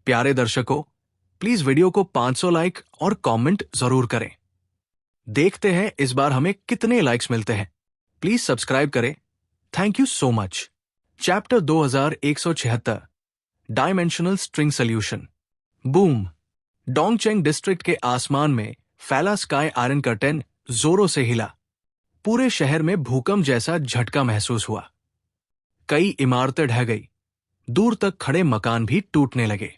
प्यारे दर्शकों, please video को 500 लाइक और कमेंट जरूर करें। देखते हैं इस बार हमें कितने लाइक्स मिलते हैं। प्लीज सब्सक्राइब करें। Thank you so much. Chapter 2176, dimensional string solution. Boom. Dongcheng district के आसमान में फैला स्काई आयरन कर्टेन जोरों से हिला। पूरे शहर में भूकंप जैसा झटका महसूस हुआ। कई इमारतें ढह गई। दूर तक खड़े मकान भी टूटने लगे।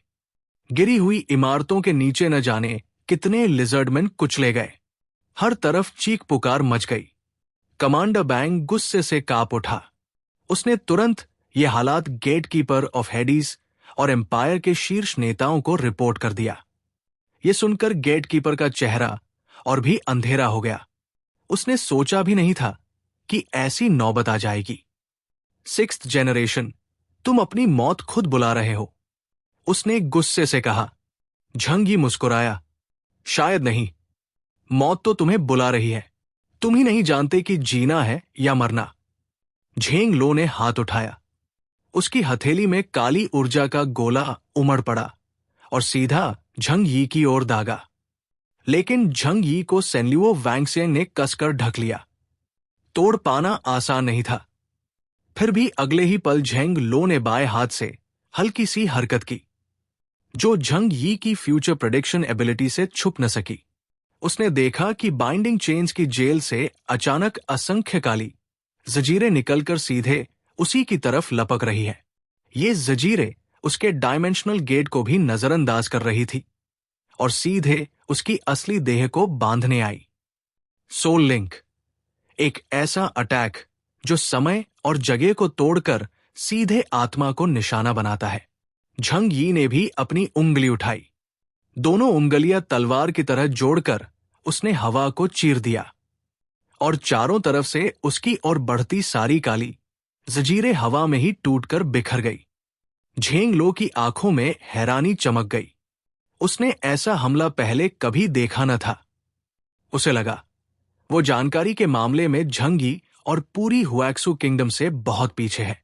गिरी हुई इमारतों के नीचे न जाने कितने लिजर्डमैन कुचले गए। हर तरफ चीख पुकार मच गई। कमांडर बैंग गुस्से से कांप उठा। उसने तुरंत ये हालात गेटकीपर ऑफ हेडीज और एम्पायर के शीर्ष नेताओं को रिपोर्ट कर दिया। ये सुनकर गेटकीपर का चेहरा और भी अंधेरा हो गया। उसने सोचा भी नहीं था कि ऐसी नौबत आ जाएगी। 6th जनरेशन, तुम अपनी मौत खुद बुला रहे हो, उसने गुस्से से कहा। झंग मुस्कुराया। शायद नहीं, मौत तो तुम्हें बुला रही है। तुम ही नहीं जानते कि जीना है या मरना। झेंग लो ने हाथ उठाया। उसकी हथेली में काली ऊर्जा का गोला उमड़ पड़ा और सीधा झंग यी की ओर दागा। लेकिन झंग यी को सेनलियो वैंगसेंग ने कसकर ढक लिया। तोड़ पाना आसान नहीं था। फिर भी अगले ही पल झेंग लो ने बाएं हाथ से हल्की सी हरकत की, जो झंग यी की फ्यूचर प्रेडिक्शन एबिलिटी से छुप न सकी। उसने देखा कि बाइंडिंग चेन्स की जेल से अचानक असंख्य काली जंजीरें निकलकर सीधे उसी की तरफ लपक रही है। ये जंजीरें उसके डायमेंशनल गेट को भी नजरअंदाज कर रही थी और सीधे उसकी असली देह को बांधने आई। सोल लिंक, एक ऐसा अटैक जो समय और जगह को तोड़कर सीधे आत्मा को निशाना बनाता है। झंग यी ने भी अपनी उंगली उठाई। दोनों उंगलियां तलवार की तरह जोड़कर उसने हवा को चीर दिया और चारों तरफ से उसकी ओर बढ़ती सारी काली जंजीरें हवा में ही टूटकर बिखर गई। झेंग लो की आंखों में हैरानी चमक गई। उसने ऐसा हमला पहले कभी देखा न था। उसे लगा वो जानकारी के मामले में झंग यी और पूरी हुएक्सू किंगडम से बहुत पीछे है।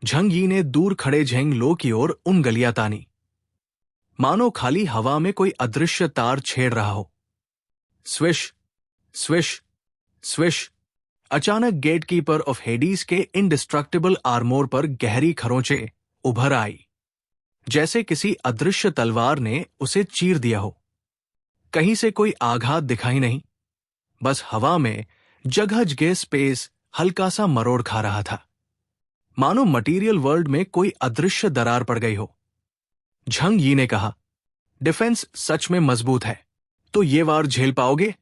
झंग यी ने दूर खड़े झेंग लो की ओर उंगलियां तानी, मानो खाली हवा में कोई अदृश्य तार छेड़ रहा हो। Swish swish swish. अचानक गेटकीपर ऑफ हेडीज के इंडिस्ट्रक्टिबल आर्मोर पर गहरी खरोंचें उभर आई, जैसे किसी अदृश्य तलवार ने उसे चीर दिया हो। कहीं से कोई आघात दिखाई नहीं, बस हवा में जगह जगह स्पेस हल्का सा मरोड़ खा रहा था, मानो मटेरियल वर्ल्ड में कोई अदृश्य दरार पड़ गई हो। झंग यी ने कहा, डिफेंस सच में मजबूत है, तो ये वार झेल पाओगे?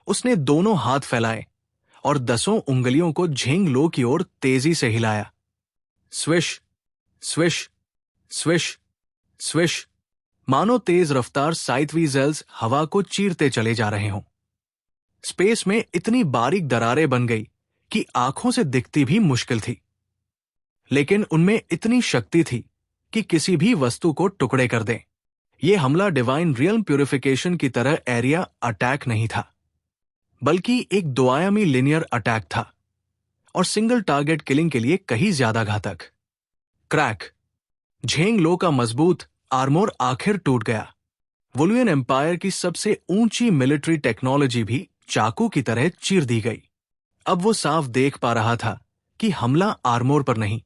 उसने दोनों हाथ फैलाए और 10 उंगलियों को झेंग लो की ओर तेजी से हिलाया। स्विश स्विश स्विश स्विश, मानो तेज रफ्तार साइथ वीजल्स हवा को चीरते चले जा रहे हों। स्पेस में इतनी बारीक दरारें बन गई कि आंखों से दिखती भी मुश्किल थी, लेकिन उनमें इतनी शक्ति थी कि किसी भी वस्तु को टुकड़े कर दें। यह हमला डिवाइन रियल्म प्यूरिफिकेशन की तरह एरिया अटैक नहीं था, बल्कि एक द्विआयामी लिनियर अटैक था और सिंगल टारगेट किलिंग के लिए कहीं ज्यादा घातक। क्रैक। झेंग लो का मजबूत आर्मोर आखिर टूट गया। वुलियन एम्पायर की सबसे ऊंची मिलिट्री टेक्नोलॉजी भी चाकू की तरह चीर दी गई। अब वो साफ देख पा रहा था कि हमला आर्मोर पर नहीं,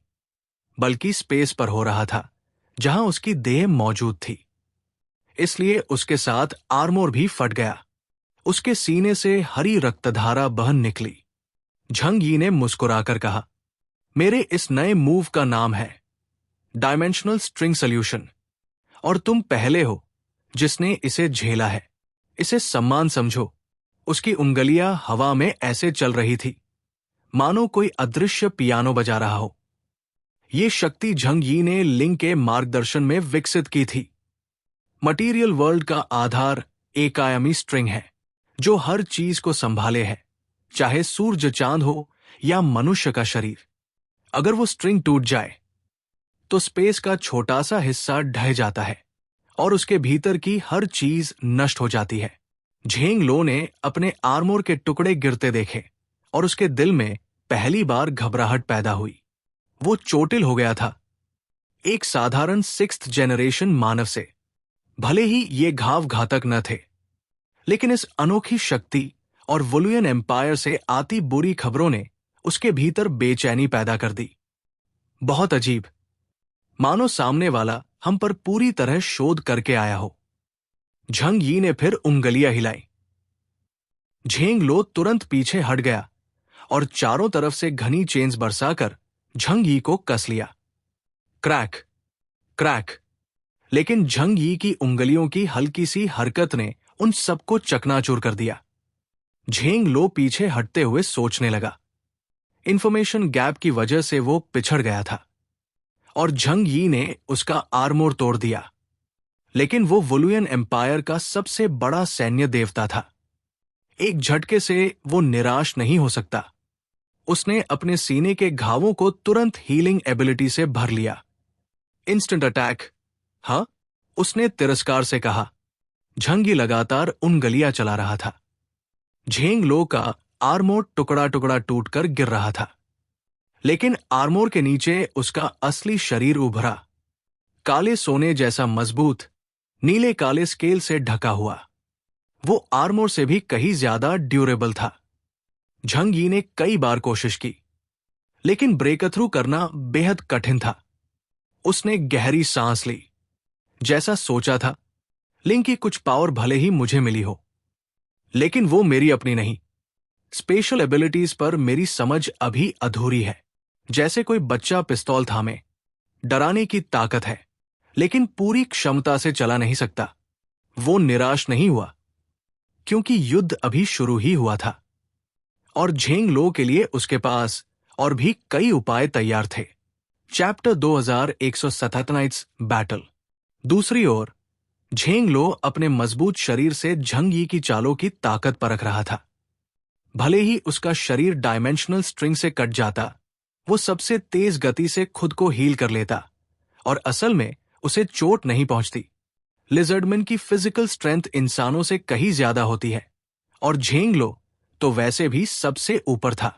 बल्कि स्पेस पर हो रहा था, जहां उसकी देह मौजूद थी। इसलिए उसके साथ आर्मोर भी फट गया। उसके सीने से हरी रक्तधारा बहन निकली। झंग यी ने मुस्कुराकर कहा, मेरे इस नए मूव का नाम है डायमेंशनल स्ट्रिंग सॉल्यूशन, और तुम पहले हो जिसने इसे झेला है। इसे सम्मान समझो। उसकी उंगलियां हवा में ऐसे चल रही थी, मानो कोई अदृश्य पियानो बजा रहा हो। ये शक्ति झंग यी ने लिंग के मार्गदर्शन में विकसित की थी। मटेरियल वर्ल्ड का आधार एक आयामी स्ट्रिंग है, जो हर चीज को संभाले है, चाहे सूरज चांद हो या मनुष्य का शरीर। अगर वो स्ट्रिंग टूट जाए तो स्पेस का छोटा सा हिस्सा ढह जाता है और उसके भीतर की हर चीज नष्ट हो जाती है। झेंग लो ने अपने आर्मोर के टुकड़े गिरते देखे और उसके दिल में पहली बार घबराहट पैदा हुई। वो चोटिल हो गया था, एक साधारण 6th जनरेशन मानव से भले ही ये घाव घातक न थे, लेकिन इस अनोखी शक्ति और वुलुयन एम्पायर से आती बुरी खबरों ने उसके भीतर बेचैनी पैदा कर दी। बहुत अजीब, मानो सामने वाला हम पर पूरी तरह शोध करके आया हो। झंग यी ने फिर उंगलियां हिलाई। झेंग लो तुरंत पीछे हट गया और चारों तरफ से घनी चेन्स बरसाकर झंग यी को कस लिया। Crack crack. लेकिन झंग यी की उंगलियों की हल्की सी हरकत ने उन सबको चकनाचूर कर दिया। झेंग लो पीछे हटते हुए सोचने लगा। इंफॉर्मेशन गैप की वजह से वो पिछड़ गया था और झंग यी ने उसका आर्मोर तोड़ दिया। लेकिन वो वुलुयन एम्पायर का सबसे बड़ा सैन्य देवता था। एक झटके से वो निराश नहीं हो सकता। उसने अपने सीने के घावों को तुरंत हीलिंग एबिलिटी से भर लिया। Instant attack. हाँ, उसने तिरस्कार से कहा। झंग यी लगातार उंगलियां चला रहा था। झेंग लो का आर्मोर टुकड़ा टुकड़ा टूटकर गिर रहा था, लेकिन आर्मोर के नीचे उसका असली शरीर उभरा, काले सोने जैसा मजबूत, नीले काले स्केल से ढका हुआ। वो आर्मोर से भी कहीं ज्यादा ड्यूरेबल था। झंग यी ने कई बार कोशिश की, लेकिन ब्रेक थ्रू करना बेहद कठिन था। उसने गहरी सांस ली। जैसा सोचा था, लिंक की कुछ पावर भले ही मुझे मिली हो, लेकिन वो मेरी अपनी नहीं। स्पेशल एबिलिटीज पर मेरी समझ अभी अधूरी है। जैसे कोई बच्चा पिस्तौल थामे, डराने की ताकत है, लेकिन पूरी क्षमता से चला नहीं सकता। वो निराश नहीं हुआ, क्योंकि युद्ध अभी शुरू ही हुआ था और झेंग लो के लिए उसके पास और भी कई उपाय तैयार थे। Chapter 2197 battle. दूसरी ओर झेंग लो अपने मजबूत शरीर से झंग यी की चालों की ताकत परख रहा था। भले ही उसका शरीर डायमेंशनल स्ट्रिंग से कट जाता, वो सबसे तेज गति से खुद को हील कर लेता और असल में उसे चोट नहीं पहुंचती। लिजर्डमैन की फिजिकल स्ट्रेंथ इंसानों से कहीं ज्यादा होती है और झेंग लो तो वैसे भी सबसे ऊपर था।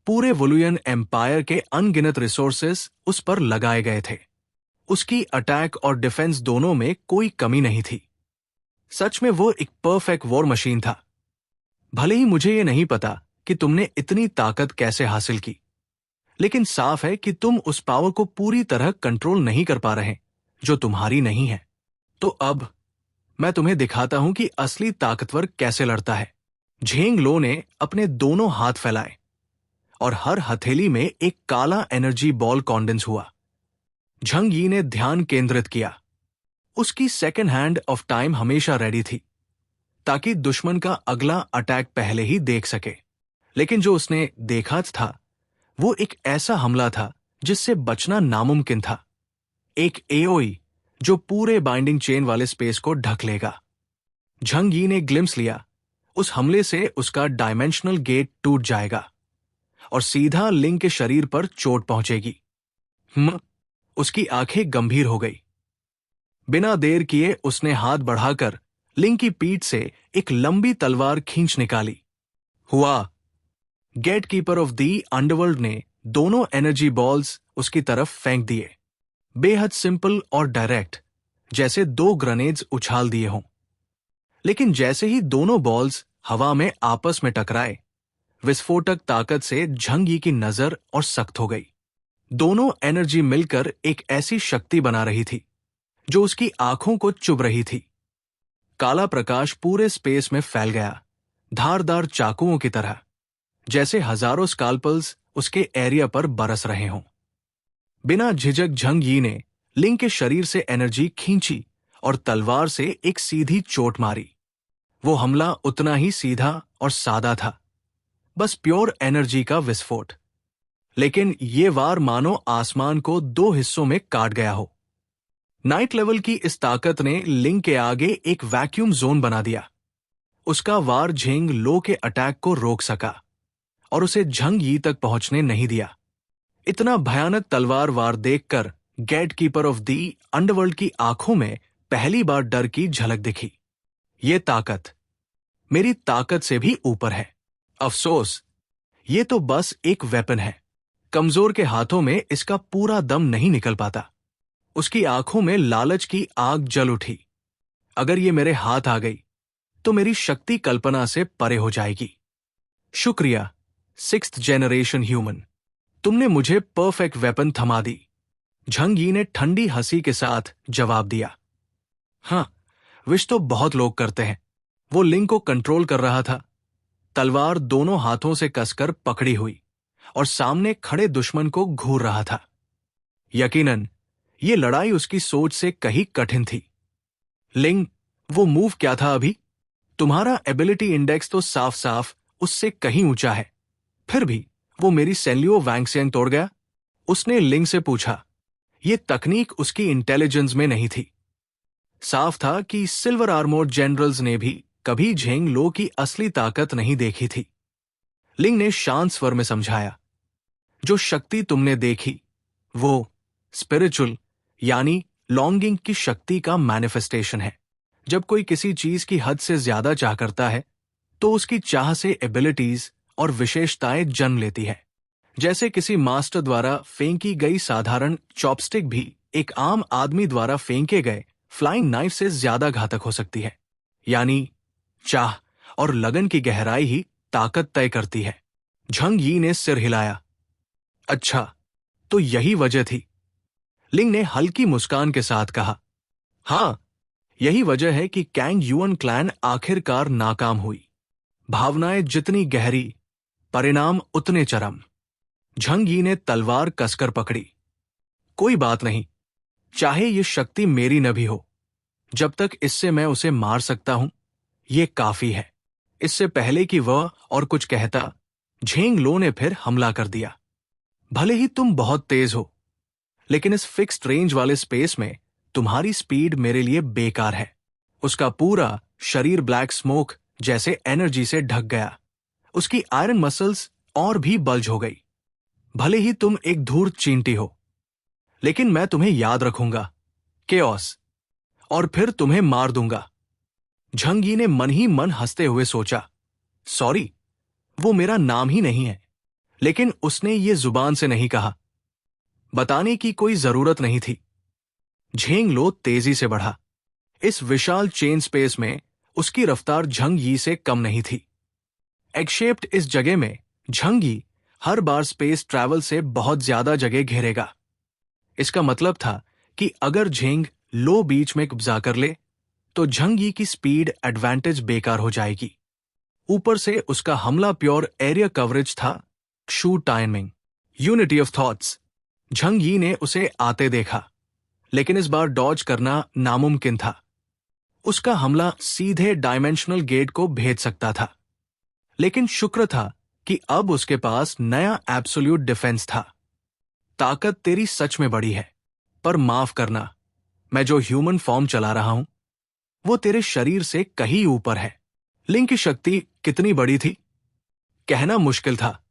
पूरे वुलुयन एम्पायर के अनगिनत रिसोर्सेस उस पर लगाए गए थे। उसकी अटैक और डिफेंस दोनों में कोई कमी नहीं थी। सच में वो एक परफेक्ट वॉर मशीन था। भले ही मुझे ये नहीं पता कि तुमने इतनी ताकत कैसे हासिल की, लेकिन साफ है कि तुम उस पावर को पूरी तरह कंट्रोल नहीं कर पा रहे जो तुम्हारी नहीं है। तो अब मैं तुम्हें दिखाता हूं कि असली ताकतवर कैसे लड़ता है। झेंग लो ने अपने दोनों हाथ फैलाए और हर हथेली में एक काला एनर्जी बॉल कॉन्डेंस हुआ। झंग यी ने ध्यान केंद्रित किया। उसकी सेकेंड हैंड ऑफ टाइम हमेशा रेडी थी, ताकि दुश्मन का अगला अटैक पहले ही देख सके। लेकिन जो उसने देखा था, वो एक ऐसा हमला था जिससे बचना नामुमकिन था। एक एओई जो पूरे बाइंडिंग चेन वाले स्पेस को ढक लेगा। झंग यी ने ग्लिम्स लिया। उस हमले से उसका डायमेंशनल गेट टूट जाएगा और सीधा लिंक के शरीर पर चोट पहुंचेगी। उसकी आंखें गंभीर हो गई। बिना देर किए उसने हाथ बढ़ाकर लिंक की पीठ से एक लंबी तलवार खींच निकाली। हुआ। Gate keeper of the underworld ने दोनों एनर्जी बॉल्स उसकी तरफ फेंक दिए। बेहद सिंपल और डायरेक्ट, जैसे दो ग्रेनेड्स उछाल दिए हों। लेकिन जैसे ही दोनों बॉल्स हवा में आपस में टकराए, विस्फोटक ताकत से झंग यी की नजर और सख्त हो गई। दोनों एनर्जी मिलकर एक ऐसी शक्ति बना रही थी जो उसकी आंखों को चुभ रही थी। काला प्रकाश पूरे स्पेस में फैल गया, धारदार चाकुओं की तरह, जैसे हजारों स्काल्पल्स उसके एरिया पर बरस रहे हों। बिना झिझक झंग यी ने लिंक के शरीर से एनर्जी खींची और तलवार से एक सीधी चोट मारी। वो हमला उतना ही सीधा और सादा था, बस प्योर एनर्जी का विस्फोट। लेकिन ये वार मानो आसमान को दो हिस्सों में काट गया हो। नाइट लेवल की इस ताकत ने लिंक के आगे एक वैक्यूम जोन बना दिया। उसका वार झेंग लो के अटैक को रोक सका और उसे झंग यी तक पहुंचने नहीं दिया। इतना भयानक तलवार वार देखकर gate keeper of the underworld की आंखों में पहली बार डर की झलक दिखी। ये ताकत मेरी ताकत से भी ऊपर है। अफसोस, ये तो बस एक वेपन है। कमजोर के हाथों में इसका पूरा दम नहीं निकल पाता। उसकी आंखों में लालच की आग जल उठी अगर ये मेरे हाथ आ गई तो मेरी शक्ति कल्पना से परे हो जाएगी। शुक्रिया, 6th जनरेशन ह्यूमन। तुमने मुझे परफेक्ट वेपन थमा दी। झंग यी ने ठंडी हंसी के साथ जवाब दिया। हाँ, विश तो बहुत लोग करते हैं। वो लिंग को कंट्रोल कर रहा था, तलवार दोनों हाथों से कसकर पकड़ी हुई और सामने खड़े दुश्मन को घूर रहा था। यकीनन ये लड़ाई उसकी सोच से कहीं कठिन थी। लिंग, वो मूव क्या था अभी? तुम्हारा एबिलिटी इंडेक्स तो साफ साफ उससे कहीं ऊंचा है, फिर भी वो मेरी सेलियो वैंगसेंग तोड़ गया? उसने लिंग से पूछा। ये तकनीक उसकी इंटेलिजेंस में नहीं थी। साफ था कि सिल्वर आर्मोर्ड जनरल्स ने भी कभी झेंग लो की असली ताकत नहीं देखी थी। लिंग ने शांत स्वर में समझाया, जो शक्ति तुमने देखी वो स्पिरिचुअल यानी लॉन्गिंग की शक्ति का मैनिफेस्टेशन है। जब कोई किसी चीज की हद से ज्यादा चाह करता है तो उसकी चाह से एबिलिटीज और विशेषताएं जन्म लेती है। जैसे किसी मास्टर द्वारा फेंकी गई साधारण चॉपस्टिक भी एक आम आदमी द्वारा फेंके गए फ्लाइंग नाइफ से ज्यादा घातक हो सकती है। यानी चाह और लगन की गहराई ही ताकत तय करती है। झंग यी ने सिर हिलाया। अच्छा, तो यही वजह थी? लिंग ने हल्की मुस्कान के साथ कहा। हाँ, यही वजह है कि कैंग युअन क्लैन आखिरकार नाकाम हुई। भावनाएं जितनी गहरी, परिणाम उतने चरम। झंग यी ने तलवार कसकर पकड़ी। कोई बात नहीं, चाहे ये शक्ति मेरी न भी हो, जब तक इससे मैं उसे मार सकता हूं, ये काफी है। इससे पहले कि वह और कुछ कहता, झेंग लो ने फिर हमला कर दिया। भले ही तुम बहुत तेज हो, लेकिन इस फिक्स्ड रेंज वाले स्पेस में तुम्हारी स्पीड मेरे लिए बेकार है। उसका पूरा शरीर ब्लैक स्मोक जैसे एनर्जी से ढक गया। उसकी आयरन मसल्स और भी बल्ज हो गई। भले ही तुम एक धूर्त चींटी हो, लेकिन मैं तुम्हें याद रखूंगा, केओस, और फिर तुम्हें मार दूंगा। झंग यी ने मन ही मन हंसते हुए सोचा, सॉरी, वो मेरा नाम ही नहीं है। लेकिन उसने ये जुबान से नहीं कहा। बताने की कोई जरूरत नहीं थी। झेंग लो तेजी से बढ़ा। इस विशाल चेन स्पेस में उसकी रफ्तार झंग यी से कम नहीं थी। एग-शेप्ड इस जगह में झंग यी हर बार स्पेस ट्रैवल से बहुत ज्यादा जगह घेरेगा। इसका मतलब था कि अगर झेंग लो बीच में कब्जा कर ले तो झंग यी की स्पीड एडवांटेज बेकार हो जाएगी। ऊपर से उसका हमला प्योर एरिया कवरेज था। क्षु timing, unity of thoughts. Zhang Yi ने उसे आते देखा, लेकिन इस बार डॉज करना नामुमकिन था। उसका हमला सीधे डायमेंशनल गेट को भेज सकता था, लेकिन शुक्र था कि अब उसके पास नया एब्सोल्यूट डिफेंस था। ताकत तेरी सच में बड़ी है, पर माफ करना, मैं जो ह्यूमन फॉर्म चला रहा हूं वो तेरे शरीर से कहीं ऊपर है। लिंग की शक्ति कितनी बड़ी थी, कहना मुश्किल था।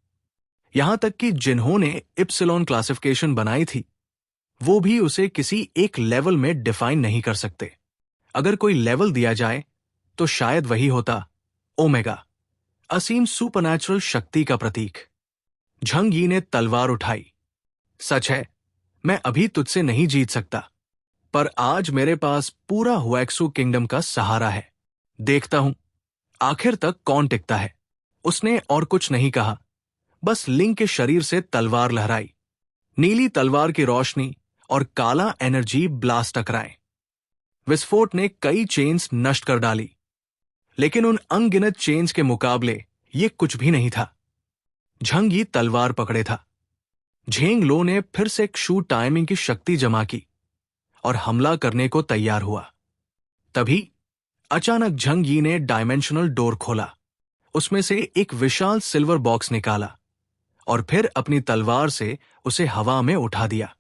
यहां तक कि जिन्होंने इप्सिलॉन क्लासिफिकेशन बनाई थी वो भी उसे किसी एक लेवल में डिफाइन नहीं कर सकते। अगर कोई लेवल दिया जाए तो शायद वही होता ओमेगा, असीम सुपरनैचुरल शक्ति का प्रतीक। झंग यी ने तलवार उठाई। सच है, मैं अभी तुझसे नहीं जीत सकता, पर आज मेरे पास पूरा हुएक्सू किंगडम का सहारा है। देखता हूं आखिर तक कौन टिकता है। उसने और कुछ नहीं कहा, बस लिंग के शरीर से तलवार लहराई। नीली तलवार की रोशनी और काला एनर्जी ब्लास्ट टकराए। विस्फोट ने कई चेन्स नष्ट कर डाली, लेकिन उन अनगिनत चेन्स के मुकाबले ये कुछ भी नहीं था। झंग यी तलवार पकड़े था। झेंग लो ने फिर से क्षु टाइमिंग की शक्ति जमा की और हमला करने को तैयार हुआ। तभी अचानक झंग यी ने डायमेंशनल डोर खोला। उसमें से एक विशाल सिल्वर बॉक्स निकाला और फिर अपनी तलवार से उसे हवा में उठा दिया।